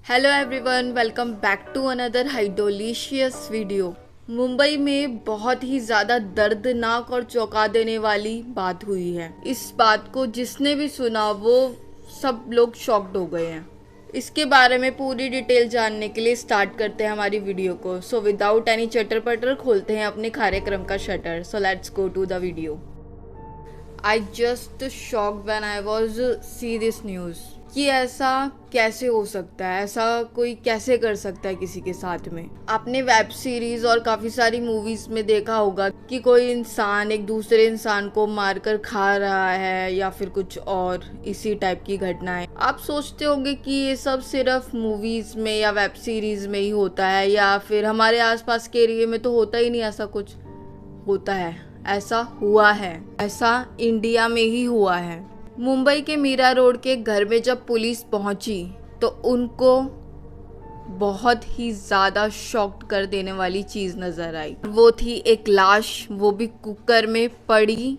Hello everyone, welcome back to another Hydelicious video. Mumbai में बहुत ही ज़्यादा दर्दनाक और चौंका देने वाली बात हुई है। इस बात को जिसने भी सुना वो सब लोग शॉक्ड हो गए हैं। इसके बारे में पूरी डिटेल जानने के लिए स्टार्ट करते हैं हमारी वीडियो को। सो विदाउट एनी चटर पटर खोलते हैं अपने कार्यक्रम का shutter. So let's go to the video. I just shocked when I was see this news कि ऐसा कैसे हो सकता है, ऐसा कोई कैसे कर सकता है किसी के साथ में। आपने वेब सीरीज और काफ़ी सारी मूवीज में देखा होगा कि कोई इंसान एक दूसरे इंसान को मारकर खा रहा है या फिर कुछ और इसी टाइप की घटनाएं। आप सोचते होंगे कि ये सब सिर्फ मूवीज में या वेब सीरीज में ही होता है या फिर हमारे आसपास के एरिया में तो होता ही नहीं। ऐसा कुछ होता है, ऐसा हुआ है, ऐसा इंडिया में ही हुआ है। मुंबई के मीरा रोड के घर में जब पुलिस पहुंची तो उनको बहुत ही ज़्यादा शॉक्ड कर देने वाली चीज़ नज़र आई। वो थी एक लाश, वो भी कुकर में पड़ी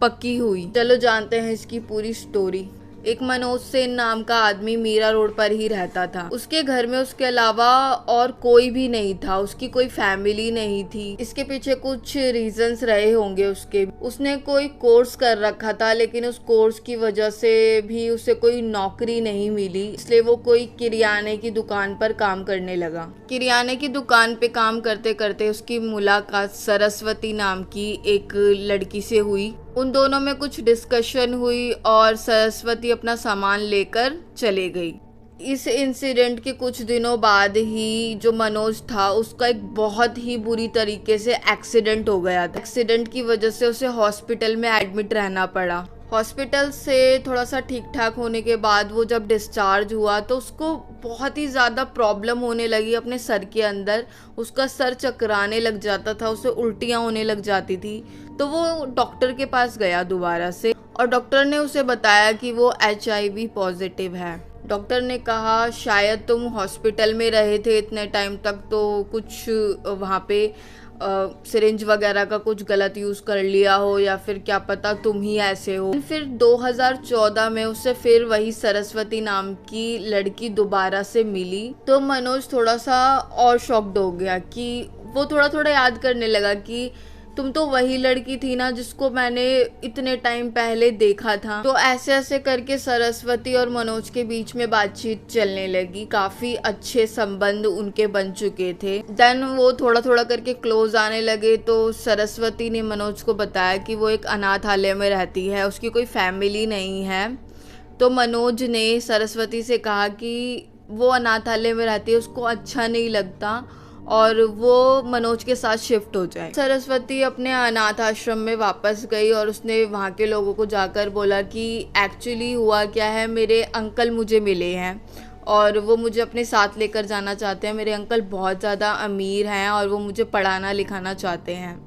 पकी हुई। चलो जानते हैं इसकी पूरी स्टोरी। एक मनोज सेन नाम का आदमी मीरा रोड पर ही रहता था। उसके घर में उसके अलावा और कोई भी नहीं था, उसकी कोई फैमिली नहीं थी। इसके पीछे कुछ रीजंस रहे होंगे उसके। उसने कोई कोर्स कर रखा था लेकिन उस कोर्स की वजह से भी उसे कोई नौकरी नहीं मिली, इसलिए वो कोई किराने की दुकान पर काम करने लगा। किराने की दुकान पे काम करते करते उसकी मुलाकात सरस्वती नाम की एक लड़की से हुई। उन दोनों में कुछ डिस्कशन हुई और सरस्वती अपना सामान लेकर चले गई। इस इंसिडेंट के कुछ दिनों बाद ही जो मनोज था उसका एक बहुत ही बुरी तरीके से एक्सीडेंट हो गया था। एक्सीडेंट की वजह से उसे हॉस्पिटल में एडमिट रहना पड़ा। हॉस्पिटल से थोड़ा सा ठीक ठाक होने के बाद वो जब डिस्चार्ज हुआ तो उसको बहुत ही ज़्यादा प्रॉब्लम होने लगी अपने सर के अंदर। उसका सर चकराने लग जाता था, उसे उल्टियाँ होने लग जाती थी। तो वो डॉक्टर के पास गया दोबारा से और डॉक्टर ने उसे बताया कि वो HIV पॉजिटिव है। डॉक्टर ने कहा शायद तुम हॉस्पिटल में रहे थे इतने टाइम तक तो कुछ वहाँ पे सिरिंज वगैरह का कुछ गलत यूज़ कर लिया हो या फिर क्या पता तुम ही ऐसे हो। फिर 2014 में उससे फिर वही सरस्वती नाम की लड़की दोबारा से मिली तो मनोज थोड़ा सा और शॉक्ड हो गया कि वो थोड़ा थोड़ा याद करने लगा कि तुम तो वही लड़की थी ना जिसको मैंने इतने टाइम पहले देखा था। तो ऐसे ऐसे करके सरस्वती और मनोज के बीच में बातचीत चलने लगी। काफी अच्छे संबंध उनके बन चुके थे। देन वो थोड़ा थोड़ा करके क्लोज आने लगे तो सरस्वती ने मनोज को बताया कि वो एक अनाथालय में रहती है, उसकी कोई फैमिली नहीं है। तो मनोज ने सरस्वती से कहा कि वो अनाथालय में रहती है, उसको अच्छा नहीं लगता और वो मनोज के साथ शिफ्ट हो जाए। सरस्वती अपने अनाथ आश्रम में वापस गई और उसने वहाँ के लोगों को जाकर बोला कि एक्चुअली हुआ क्या है, मेरे अंकल मुझे मिले हैं और वो मुझे अपने साथ लेकर जाना चाहते हैं। मेरे अंकल बहुत ज़्यादा अमीर हैं और वो मुझे पढ़ाना लिखाना चाहते हैं।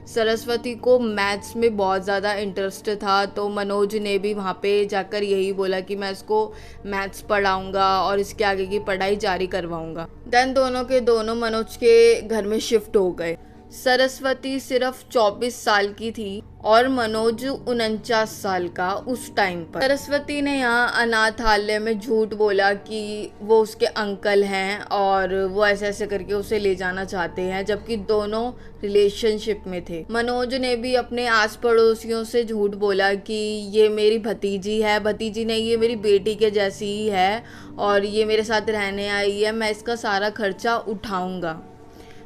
सरस्वती को मैथ्स में बहुत ज़्यादा इंटरेस्ट था तो मनोज ने भी वहाँ पे जाकर यही बोला कि मैं इसको मैथ्स पढ़ाऊँगा और इसके आगे की पढ़ाई जारी करवाऊँगा। देन दोनों के दोनों मनोज के घर में शिफ्ट हो गए। सरस्वती सिर्फ 24 साल की थी और मनोज 49 साल का उस टाइम पर। सरस्वती ने यहाँ अनाथालय में झूठ बोला कि वो उसके अंकल हैं और वो ऐसे ऐसे करके उसे ले जाना चाहते हैं, जबकि दोनों रिलेशनशिप में थे। मनोज ने भी अपने आस पड़ोसियों से झूठ बोला कि ये मेरी भतीजी है, भतीजी नहीं ये मेरी बेटी के जैसी ही है और ये मेरे साथ रहने आई है, मैं इसका सारा खर्चा उठाऊंगा।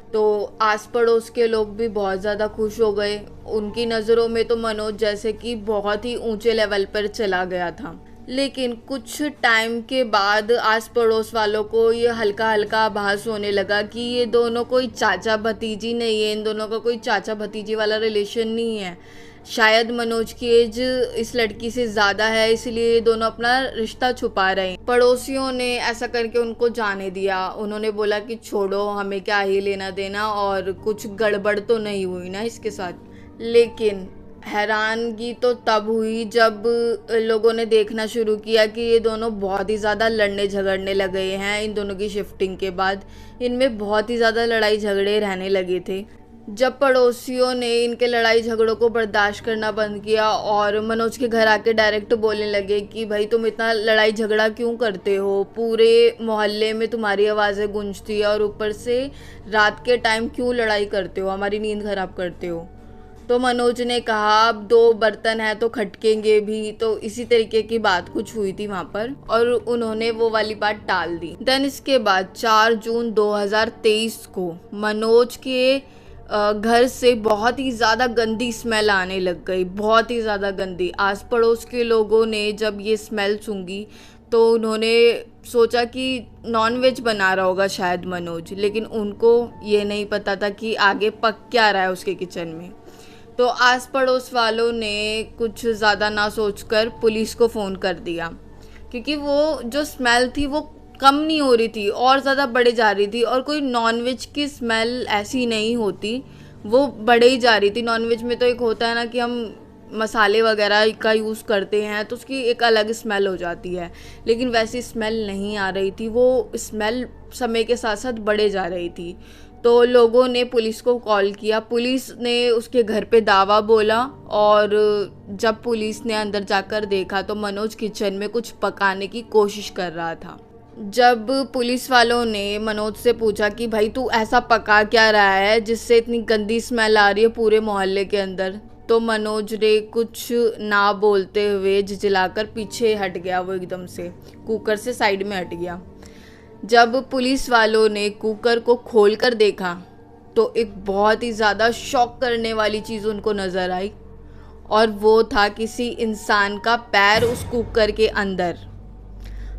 तो आस पड़ोस के लोग भी बहुत ज़्यादा खुश हो गए। उनकी नज़रों में तो मनोज जैसे कि बहुत ही ऊंचे लेवल पर चला गया था। लेकिन कुछ टाइम के बाद आस पड़ोस वालों को ये हल्का हल्का आभास होने लगा कि ये दोनों कोई चाचा भतीजी नहीं है, इन दोनों का कोई चाचा भतीजी वाला रिलेशन नहीं है। शायद मनोज की एज इस लड़की से ज़्यादा है इसलिए ये दोनों अपना रिश्ता छुपा रहे हैं। पड़ोसियों ने ऐसा करके उनको जाने दिया। उन्होंने बोला कि छोड़ो, हमें क्या ही लेना देना और कुछ गड़बड़ तो नहीं हुई ना इसके साथ। लेकिन हैरानगी तो तब हुई जब लोगों ने देखना शुरू किया कि ये दोनों बहुत ही ज़्यादा लड़ने झगड़ने लगे हैं। इन दोनों की शिफ्टिंग के बाद इनमें बहुत ही ज़्यादा लड़ाई झगड़े रहने लगे थे। जब पड़ोसियों ने इनके लड़ाई झगड़ों को बर्दाश्त करना बंद किया और मनोज के घर आके डायरेक्ट बोलने लगे कि भाई तुम इतना लड़ाई झगड़ा क्यों करते हो, पूरे मोहल्ले में तुम्हारी आवाज़ें गूंजती है और ऊपर से रात के टाइम क्यों लड़ाई करते हो, हमारी नींद खराब करते हो। तो मनोज ने कहा अब 2 बर्तन है तो खटकेंगे भी, तो इसी तरीके की बात कुछ हुई थी वहाँ पर और उन्होंने वो वाली बात टाल दी। देन इसके बाद 4 जून 2023 को मनोज के घर से बहुत ही ज़्यादा गंदी स्मेल आने लग गई, बहुत ही ज़्यादा गंदी। आस पड़ोस के लोगों ने जब ये स्मेल सूंघी तो उन्होंने सोचा कि नॉनवेज बना रहा होगा शायद मनोज, लेकिन उनको ये नहीं पता था कि आगे पक क्या रहा है उसके किचन में। तो आस पड़ोस वालों ने कुछ ज़्यादा ना सोचकर पुलिस को फ़ोन कर दिया, क्योंकि वो जो स्मेल थी वो कम नहीं हो रही थी और ज़्यादा बढ़े जा रही थी। और कोई नॉनवेज की स्मेल ऐसी नहीं होती, वो बढ़े ही जा रही थी। नॉनवेज में तो एक होता है ना कि हम मसाले वगैरह का यूज़ करते हैं तो उसकी एक अलग स्मेल हो जाती है, लेकिन वैसी स्मेल नहीं आ रही थी, वो स्मेल समय के साथ साथ बढ़े जा रही थी। तो लोगों ने पुलिस को कॉल किया, पुलिस ने उसके घर पे दावा बोला और जब पुलिस ने अंदर जाकर देखा तो मनोज किचन में कुछ पकाने की कोशिश कर रहा था। जब पुलिस वालों ने मनोज से पूछा कि भाई तू ऐसा पका क्या रहा है जिससे इतनी गंदी स्मेल आ रही है पूरे मोहल्ले के अंदर, तो मनोज ने कुछ ना बोलते हुए झिझलाकर पीछे हट गया, वो एकदम से कुकर से साइड में हट गया। जब पुलिस वालों ने कुकर को खोलकर देखा तो एक बहुत ही ज़्यादा शॉक करने वाली चीज़ उनको नज़र आई और वो था किसी इंसान का पैर उस कुकर के अंदर।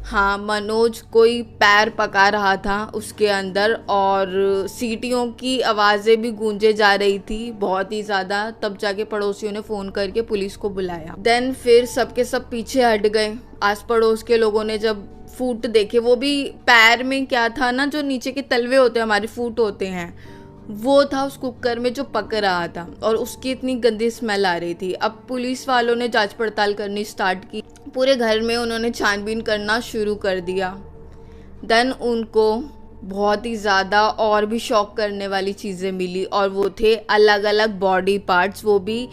हाँ, मनोज कोई पैर पका रहा था उसके अंदर और सीटियों की आवाज़ें भी गूंजे जा रही थी बहुत ही ज़्यादा। तब जाके पड़ोसियों ने फ़ोन करके पुलिस को बुलाया। देन फिर सबके सब पीछे हट गए। आस पड़ोस के लोगों ने जब फूट देखे, वो भी पैर में क्या था ना, जो नीचे के तलवे होते हैं हमारे, फूट होते हैं, वो था उस कुकर में जो पक रहा था और उसकी इतनी गंदी स्मेल आ रही थी। अब पुलिस वालों ने जांच पड़ताल करनी स्टार्ट की, पूरे घर में उन्होंने छानबीन करना शुरू कर दिया। देन उनको बहुत ही ज़्यादा और भी शॉक करने वाली चीज़ें मिली और वो थे अलग अलग बॉडी पार्ट्स, वो भी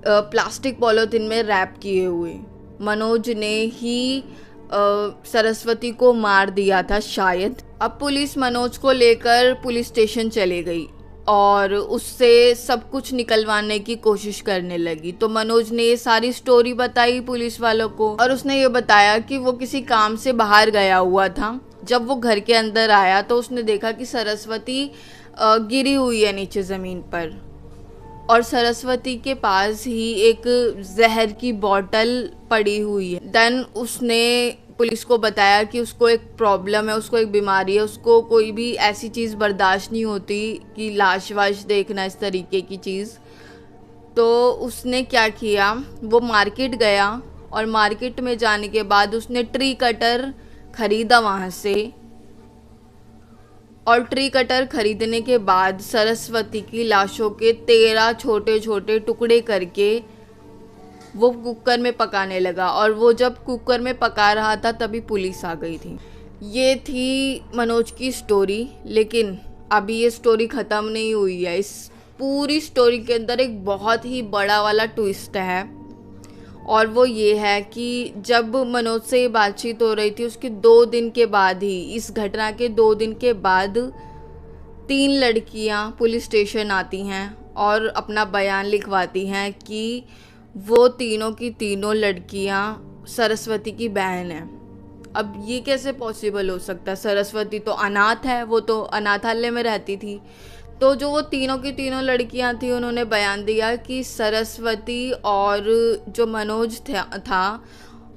प्लास्टिक पॉलीथिन में रैप किए हुए। मनोज ने ही सरस्वती को मार दिया था शायद। अब पुलिस मनोज को लेकर पुलिस स्टेशन चले गई और उससे सब कुछ निकलवाने की कोशिश करने लगी। तो मनोज ने ये सारी स्टोरी बताई पुलिस वालों को और उसने ये बताया कि वो किसी काम से बाहर गया हुआ था। जब वो घर के अंदर आया तो उसने देखा कि सरस्वती गिरी हुई है नीचे ज़मीन पर और सरस्वती के पास ही एक जहर की बोतल पड़ी हुई है। देन उसने पुलिस को बताया कि उसको एक प्रॉब्लम है, उसको एक बीमारी है, उसको कोई भी ऐसी चीज़ बर्दाश्त नहीं होती कि लाश वाश देखना, इस तरीके की चीज़। तो उसने क्या किया, वो मार्केट गया और मार्केट में जाने के बाद उसने ट्री कटर ख़रीदा वहाँ से और ट्री कटर खरीदने के बाद सरस्वती की लाशों के 13 छोटे छोटे टुकड़े करके वो कुकर में पकाने लगा। और वो जब कुकर में पका रहा था तभी पुलिस आ गई थी। ये थी मनोज की स्टोरी, लेकिन अभी ये स्टोरी ख़त्म नहीं हुई है। इस पूरी स्टोरी के अंदर एक बहुत ही बड़ा वाला ट्विस्ट है और वो ये है कि जब मनोज से ये बातचीत हो रही थी उसके 2 दिन के बाद ही, इस घटना के 2 दिन के बाद 3 लड़कियां पुलिस स्टेशन आती हैं और अपना बयान लिखवाती हैं कि वो तीनों की तीनों लड़कियां सरस्वती की बहन हैं। अब ये कैसे पॉसिबल हो सकता है? सरस्वती तो अनाथ है, वो तो अनाथालय में रहती थी। तो जो वो तीनों की तीनों लड़कियां थी उन्होंने बयान दिया कि सरस्वती और जो मनोज था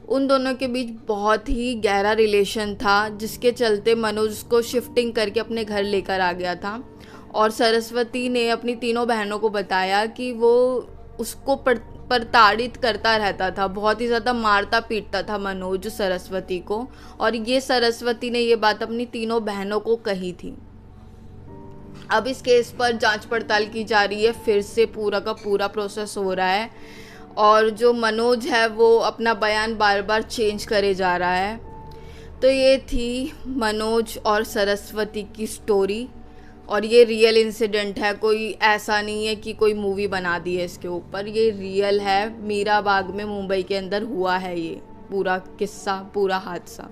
उन दोनों के बीच बहुत ही गहरा रिलेशन था, जिसके चलते मनोज को शिफ्टिंग करके अपने घर लेकर आ गया था। और सरस्वती ने अपनी तीनों बहनों को बताया कि वो उसको प्रताड़ित करता रहता था, बहुत ही ज़्यादा मारता पीटता था मनोज सरस्वती को। और ये सरस्वती ने ये बात अपनी तीनों बहनों को कही थी। अब इस केस पर जांच पड़ताल की जा रही है, फिर से पूरा का पूरा प्रोसेस हो रहा है और जो मनोज है वो अपना बयान बार बार चेंज करे जा रहा है। तो ये थी मनोज और सरस्वती की स्टोरी। और ये रियल इंसिडेंट है, कोई ऐसा नहीं है कि कोई मूवी बना दी है इसके ऊपर, ये रियल है। मीरा बाग में मुंबई के अंदर हुआ है ये पूरा किस्सा, पूरा हादसा।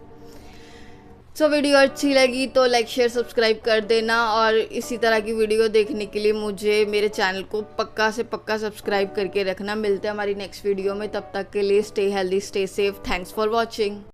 सो वीडियो अच्छी लगी तो लाइक शेयर सब्सक्राइब कर देना, और इसी तरह की वीडियो देखने के लिए मुझे मेरे चैनल को पक्का से पक्का सब्सक्राइब करके रखना। मिलते हैं हमारी नेक्स्ट वीडियो में, तब तक के लिए stay healthy, stay safe. Thanks for watching.